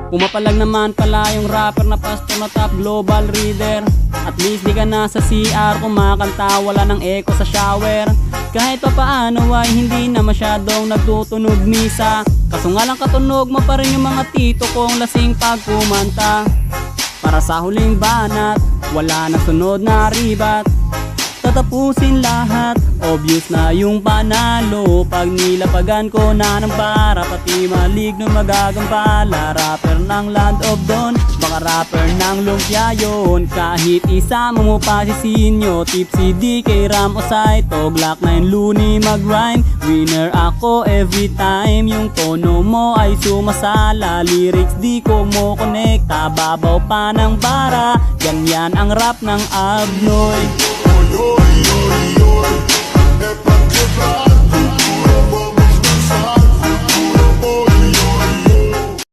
Pumapalag naman pala yung rapper na pastor na top global reader. At least di ka na sa CR kumakanta, wala ng echo sa shower. Kahit pa paano ay hindi na masyadong nagtutunog misa. Kaso nga lang katunog mo pa rin yung mga tito kong lasing pag kumanta. Para sa huling banat, wala na sunod na ribat. Tatapusin lahat, obvious na yung panalo. Pag nilapagan ko na ng para, pati maligno magagambala. Rapper ng Land of Dawn, baka rapper ng lumpia yun. Kahit isama mo pa si Sinyo, Tipsy DK, Ram o Saito, Glock 9 Looney mag-rhyme. Winner ako every time, yung tono mo ay sumasala. Lyrics di ko mo konekta, babaw pa ng bara. Ganyan ang rap ng Abnoy. Yoy, yoy, yoy, yoy,